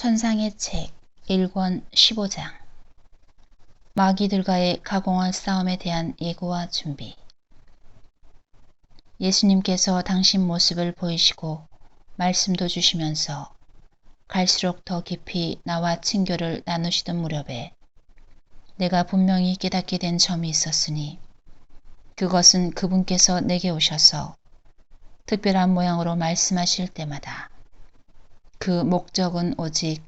천상의 책 1권 15장 마귀들과의 가공할 싸움에 대한 예고와 준비. 예수님께서 당신 모습을 보이시고 말씀도 주시면서 갈수록 더 깊이 나와 친교를 나누시던 무렵에 내가 분명히 깨닫게 된 점이 있었으니 그것은 그분께서 내게 오셔서 특별한 모양으로 말씀하실 때마다 그 목적은 오직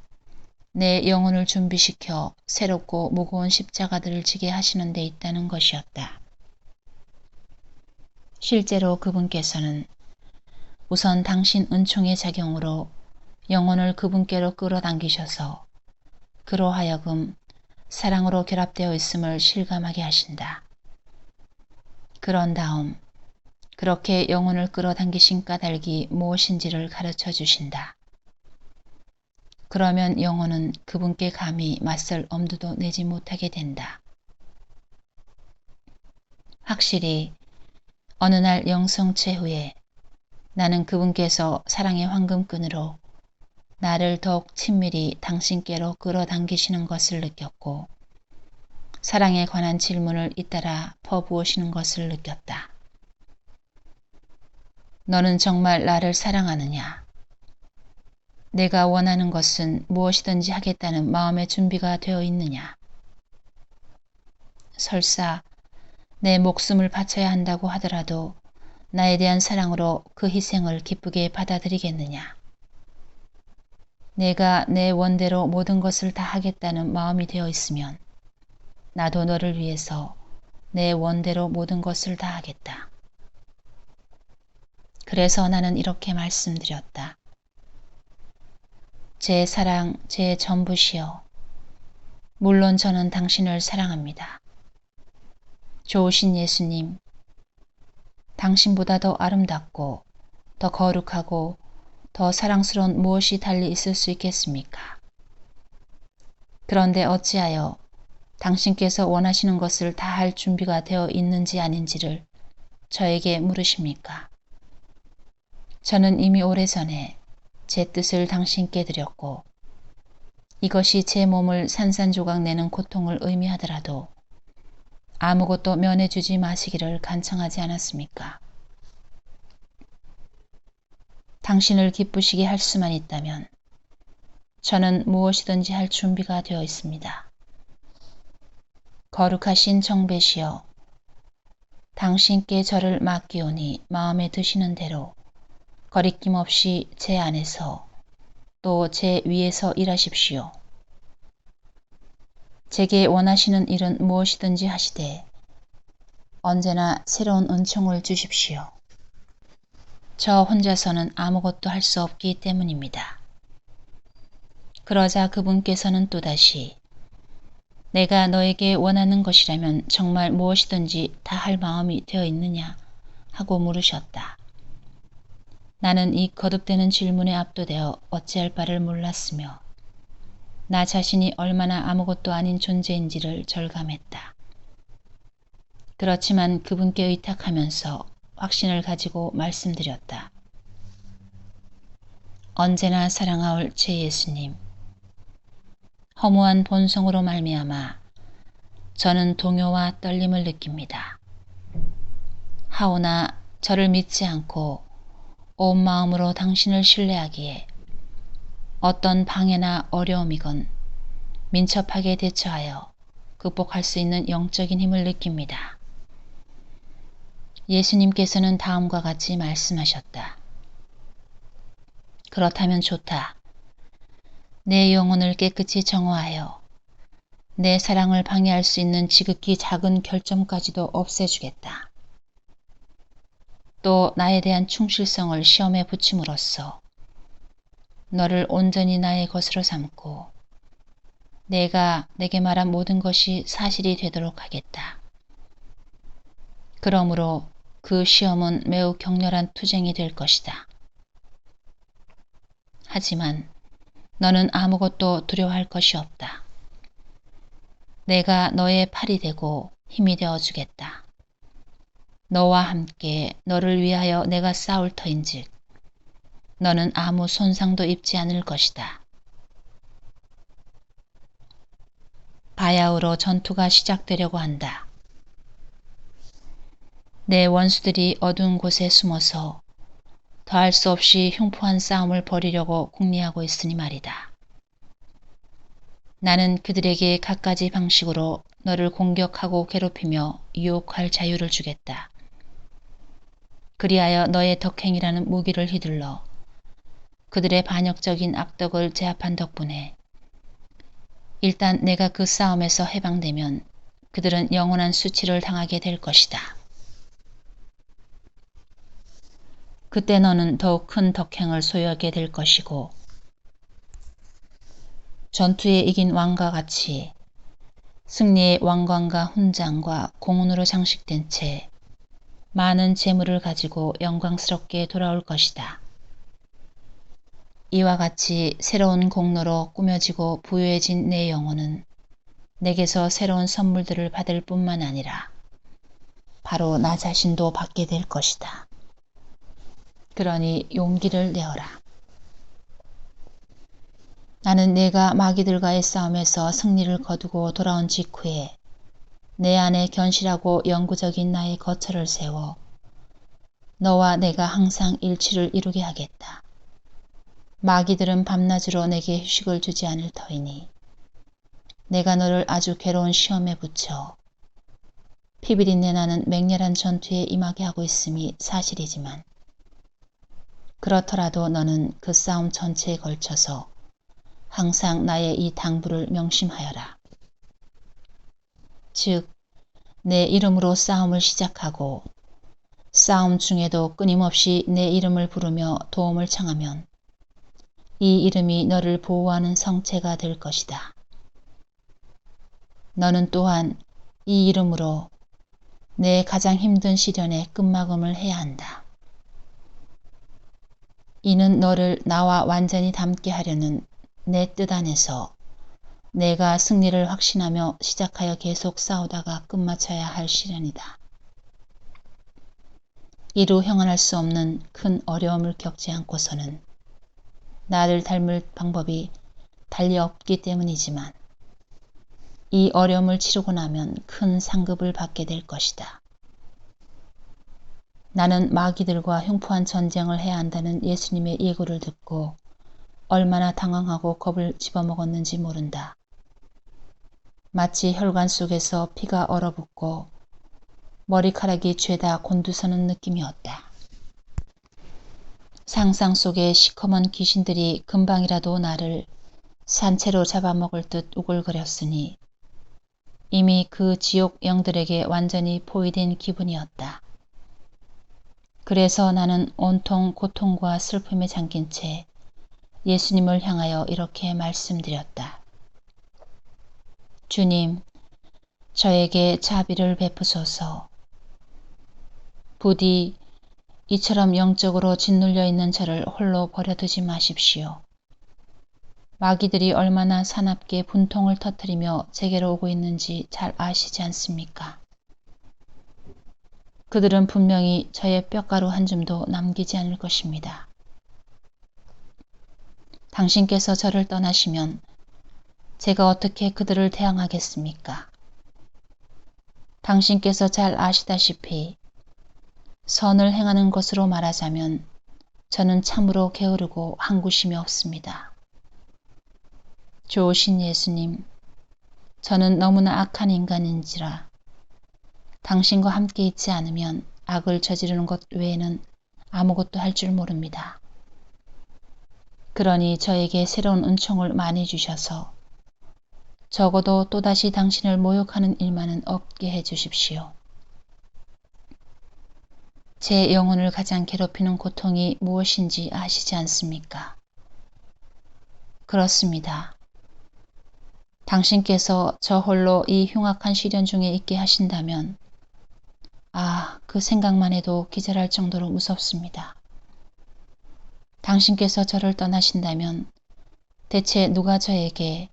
내 영혼을 준비시켜 새롭고 무거운 십자가들을 지게 하시는 데 있다는 것이었다. 실제로 그분께서는 우선 당신 은총의 작용으로 영혼을 그분께로 끌어당기셔서 그로 하여금 사랑으로 결합되어 있음을 실감하게 하신다. 그런 다음 그렇게 영혼을 끌어당기신 까닭이 무엇인지를 가르쳐 주신다. 그러면 영혼은 그분께 감히 맞설 엄두도 내지 못하게 된다. 확실히 어느 날 영성체 후에 나는 그분께서 사랑의 황금끈으로 나를 더욱 친밀히 당신께로 끌어당기시는 것을 느꼈고 사랑에 관한 질문을 잇따라 퍼부으시는 것을 느꼈다. 너는 정말 나를 사랑하느냐? 내가 원하는 것은 무엇이든지 하겠다는 마음의 준비가 되어 있느냐? 설사 내 목숨을 바쳐야 한다고 하더라도 나에 대한 사랑으로 그 희생을 기쁘게 받아들이겠느냐? 내가 내 원대로 모든 것을 다 하겠다는 마음이 되어 있으면 나도 너를 위해서 내 원대로 모든 것을 다 하겠다. 그래서 나는 이렇게 말씀드렸다. 제 사랑, 제 전부시여. 물론 저는 당신을 사랑합니다. 좋으신 예수님, 당신보다 더 아름답고 더 거룩하고 더 사랑스러운 무엇이 달리 있을 수 있겠습니까? 그런데 어찌하여 당신께서 원하시는 것을 다 할 준비가 되어 있는지 아닌지를 저에게 물으십니까? 저는 이미 오래전에 제 뜻을 당신께 드렸고 이것이 제 몸을 산산조각 내는 고통을 의미하더라도 아무것도 면해주지 마시기를 간청하지 않았습니까? 당신을 기쁘시게 할 수만 있다면 저는 무엇이든지 할 준비가 되어 있습니다. 거룩하신 정배시여, 당신께 저를 맡기오니 마음에 드시는 대로 거리낌 없이 제 안에서 또 제 위에서 일하십시오. 제게 원하시는 일은 무엇이든지 하시되 언제나 새로운 은총을 주십시오. 저 혼자서는 아무것도 할 수 없기 때문입니다. 그러자 그분께서는 또다시 내가 너에게 원하는 것이라면 정말 무엇이든지 다 할 마음이 되어 있느냐 하고 물으셨다. 나는 이 거듭되는 질문에 압도되어 어찌할 바를 몰랐으며 나 자신이 얼마나 아무것도 아닌 존재인지를 절감했다. 그렇지만 그분께 의탁하면서 확신을 가지고 말씀드렸다. 언제나 사랑하올 제 예수님, 허무한 본성으로 말미암아 저는 동요와 떨림을 느낍니다. 하오나 저를 믿지 않고 온 마음으로 당신을 신뢰하기에 어떤 방해나 어려움이건 민첩하게 대처하여 극복할 수 있는 영적인 힘을 느낍니다. 예수님께서는 다음과 같이 말씀하셨다. 그렇다면 좋다. 내 영혼을 깨끗이 정화하여 내 사랑을 방해할 수 있는 지극히 작은 결점까지도 없애주겠다. 또 나에 대한 충실성을 시험에 붙임으로써 너를 온전히 나의 것으로 삼고 내가 내게 말한 모든 것이 사실이 되도록 하겠다. 그러므로 그 시험은 매우 격렬한 투쟁이 될 것이다. 하지만 너는 아무것도 두려워할 것이 없다. 내가 너의 팔이 되고 힘이 되어 주겠다. 너와 함께 너를 위하여 내가 싸울 터인즉 너는 아무 손상도 입지 않을 것이다. 바야흐로 전투가 시작되려고 한다. 내 원수들이 어두운 곳에 숨어서 더할 수 없이 흉포한 싸움을 벌이려고 궁리하고 있으니 말이다. 나는 그들에게 갖가지 방식으로 너를 공격하고 괴롭히며 유혹할 자유를 주겠다. 그리하여 너의 덕행이라는 무기를 휘둘러 그들의 반역적인 악덕을 제압한 덕분에 일단 내가 그 싸움에서 해방되면 그들은 영원한 수치를 당하게 될 것이다. 그때 너는 더욱 큰 덕행을 소유하게 될 것이고 전투에 이긴 왕과 같이 승리의 왕관과 훈장과 공운으로 장식된 채 많은 재물을 가지고 영광스럽게 돌아올 것이다. 이와 같이 새로운 공로로 꾸며지고 부유해진 내 영혼은 내게서 새로운 선물들을 받을 뿐만 아니라 바로 나 자신도 받게 될 것이다. 그러니 용기를 내어라. 나는 내가 마귀들과의 싸움에서 승리를 거두고 돌아온 직후에 내 안에 견실하고 영구적인 나의 거처를 세워 너와 내가 항상 일치를 이루게 하겠다. 마귀들은 밤낮으로 내게 휴식을 주지 않을 터이니 내가 너를 아주 괴로운 시험에 붙여 피비린내 나는 맹렬한 전투에 임하게 하고 있음이 사실이지만 그렇더라도 너는 그 싸움 전체에 걸쳐서 항상 나의 이 당부를 명심하여라. 즉, 내 이름으로 싸움을 시작하고 싸움 중에도 끊임없이 내 이름을 부르며 도움을 청하면 이 이름이 너를 보호하는 성체가 될 것이다. 너는 또한 이 이름으로 내 가장 힘든 시련에 끝마감을 해야 한다. 이는 너를 나와 완전히 닮게 하려는 내 뜻 안에서 내가 승리를 확신하며 시작하여 계속 싸우다가 끝마쳐야 할 시련이다. 이루 형언할 수 없는 큰 어려움을 겪지 않고서는 나를 닮을 방법이 달리 없기 때문이지만 이 어려움을 치르고 나면 큰 상급을 받게 될 것이다. 나는 마귀들과 흉포한 전쟁을 해야 한다는 예수님의 예고를 듣고 얼마나 당황하고 겁을 집어먹었는지 모른다. 마치 혈관 속에서 피가 얼어붙고 머리카락이 죄다 곤두서는 느낌이었다. 상상 속의 시커먼 귀신들이 금방이라도 나를 산채로 잡아먹을 듯 우글거렸으니 이미 그 지옥 영들에게 완전히 포위된 기분이었다. 그래서 나는 온통 고통과 슬픔에 잠긴 채 예수님을 향하여 이렇게 말씀드렸다. 주님, 저에게 자비를 베푸소서. 부디 이처럼 영적으로 짓눌려 있는 저를 홀로 버려두지 마십시오. 마귀들이 얼마나 사납게 분통을 터뜨리며 제게로 오고 있는지 잘 아시지 않습니까? 그들은 분명히 저의 뼈가루 한 줌도 남기지 않을 것입니다. 당신께서 저를 떠나시면 제가 어떻게 그들을 대항하겠습니까? 당신께서 잘 아시다시피 선을 행하는 것으로 말하자면 저는 참으로 게으르고 한구심이 없습니다. 좋으신 예수님, 저는 너무나 악한 인간인지라 당신과 함께 있지 않으면 악을 저지르는 것 외에는 아무것도 할 줄 모릅니다. 그러니 저에게 새로운 은총을 많이 주셔서 적어도 또다시 당신을 모욕하는 일만은 없게 해주십시오. 제 영혼을 가장 괴롭히는 고통이 무엇인지 아시지 않습니까? 그렇습니다. 당신께서 저 홀로 이 흉악한 시련 중에 있게 하신다면 그 생각만 해도 기절할 정도로 무섭습니다. 당신께서 저를 떠나신다면 대체 누가 저에게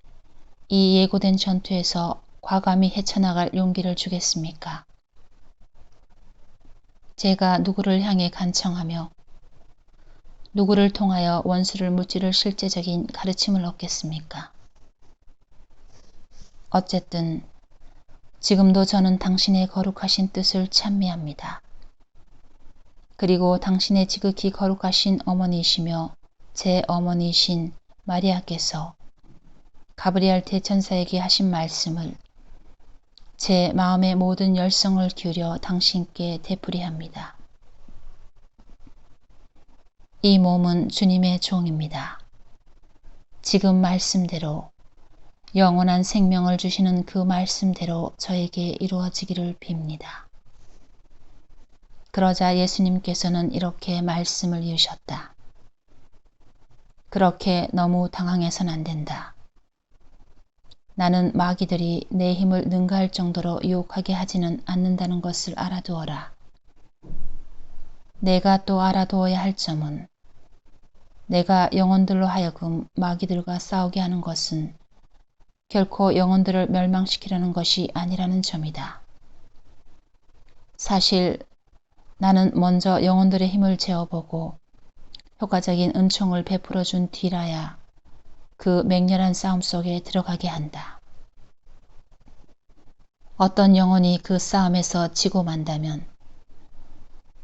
이 예고된 전투에서 과감히 헤쳐나갈 용기를 주겠습니까? 제가 누구를 향해 간청하며 누구를 통하여 원수를 무찌를 실제적인 가르침을 얻겠습니까? 어쨌든 지금도 저는 당신의 거룩하신 뜻을 찬미합니다. 그리고 당신의 지극히 거룩하신 어머니이시며 제 어머니이신 마리아께서 가브리엘 대천사에게 하신 말씀을 제 마음의 모든 열성을 기울여 당신께 되풀이합니다. 이 몸은 주님의 종입니다. 지금 말씀대로 영원한 생명을 주시는 그 말씀대로 저에게 이루어지기를 빕니다. 그러자 예수님께서는 이렇게 말씀을 이으셨다. 그렇게 너무 당황해선 안 된다. 나는 마귀들이 내 힘을 능가할 정도로 유혹하게 하지는 않는다는 것을 알아두어라. 내가 또 알아두어야 할 점은 내가 영혼들로 하여금 마귀들과 싸우게 하는 것은 결코 영혼들을 멸망시키려는 것이 아니라는 점이다. 사실 나는 먼저 영혼들의 힘을 재어보고 효과적인 은총을 베풀어 준 뒤라야 그 맹렬한 싸움 속에 들어가게 한다. 어떤 영혼이 그 싸움에서 지고 만다면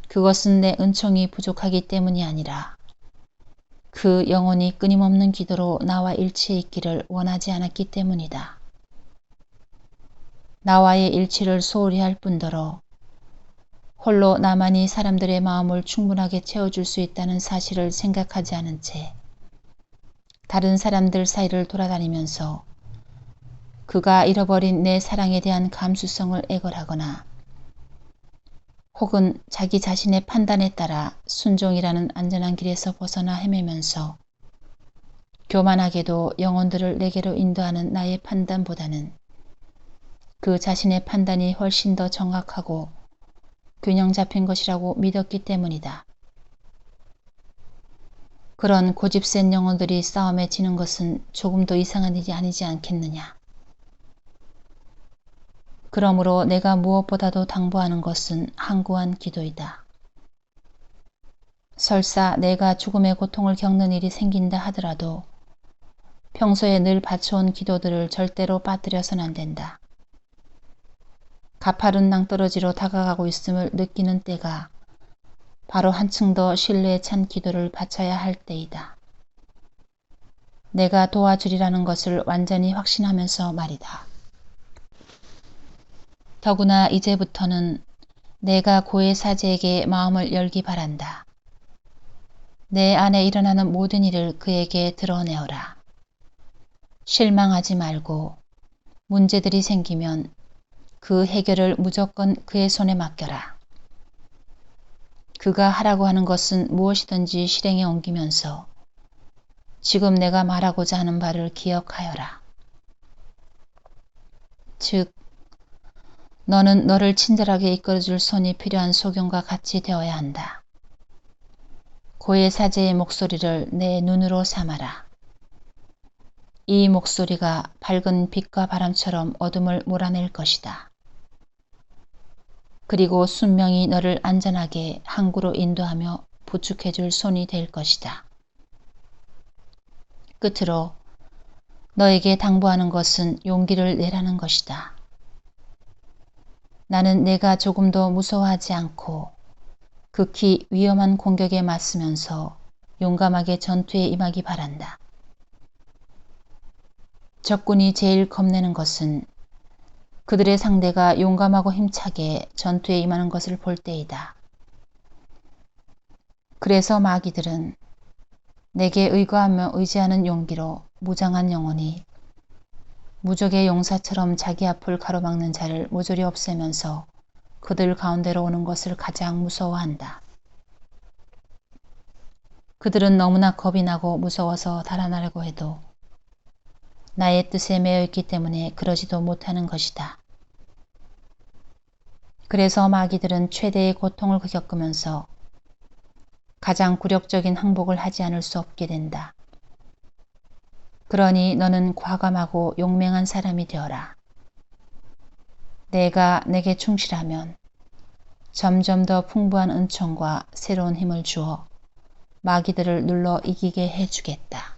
그것은 내 은총이 부족하기 때문이 아니라 그 영혼이 끊임없는 기도로 나와 일치해 있기를 원하지 않았기 때문이다. 나와의 일치를 소홀히 할 뿐더러 홀로 나만이 사람들의 마음을 충분하게 채워줄 수 있다는 사실을 생각하지 않은 채 다른 사람들 사이를 돌아다니면서 그가 잃어버린 내 사랑에 대한 감수성을 애걸하거나 혹은 자기 자신의 판단에 따라 순종이라는 안전한 길에서 벗어나 헤매면서 교만하게도 영혼들을 내게로 인도하는 나의 판단보다는 그 자신의 판단이 훨씬 더 정확하고 균형 잡힌 것이라고 믿었기 때문이다. 그런 고집센 영혼들이 싸움에 지는 것은 조금도 이상한 일이 아니지 않겠느냐. 그러므로 내가 무엇보다도 당부하는 것은 항구한 기도이다. 설사 내가 죽음의 고통을 겪는 일이 생긴다 하더라도 평소에 늘 바쳐온 기도들을 절대로 빠뜨려서는 안 된다. 가파른 낭떠러지로 다가가고 있음을 느끼는 때가 바로 한층 더 신뢰에 찬 기도를 바쳐야 할 때이다. 내가 도와주리라는 것을 완전히 확신하면서 말이다. 더구나 이제부터는 내가 고해 사제에게 마음을 열기 바란다. 내 안에 일어나는 모든 일을 그에게 드러내어라. 실망하지 말고 문제들이 생기면 그 해결을 무조건 그의 손에 맡겨라. 그가 하라고 하는 것은 무엇이든지 실행에 옮기면서 지금 내가 말하고자 하는 바를 기억하여라. 즉, 너는 너를 친절하게 이끌어줄 손이 필요한 소경과 같이 되어야 한다. 고해 사제의 목소리를 내 눈으로 삼아라. 이 목소리가 밝은 빛과 바람처럼 어둠을 몰아낼 것이다. 그리고 순명히 너를 안전하게 항구로 인도하며 부축해줄 손이 될 것이다. 끝으로 너에게 당부하는 것은 용기를 내라는 것이다. 나는 내가 조금도 무서워하지 않고 극히 위험한 공격에 맞서면서 용감하게 전투에 임하기 바란다. 적군이 제일 겁내는 것은 그들의 상대가 용감하고 힘차게 전투에 임하는 것을 볼 때이다. 그래서 마귀들은 내게 의거하며 의지하는 용기로 무장한 영혼이 무적의 용사처럼 자기 앞을 가로막는 자를 모조리 없애면서 그들 가운데로 오는 것을 가장 무서워한다. 그들은 너무나 겁이 나고 무서워서 달아나려고 해도 나의 뜻에 매여 있기 때문에 그러지도 못하는 것이다. 그래서 마귀들은 최대의 고통을 겪으면서 가장 굴욕적인 항복을 하지 않을 수 없게 된다. 그러니 너는 과감하고 용맹한 사람이 되어라. 내가 내게 충실하면 점점 더 풍부한 은총과 새로운 힘을 주어 마귀들을 눌러 이기게 해주겠다.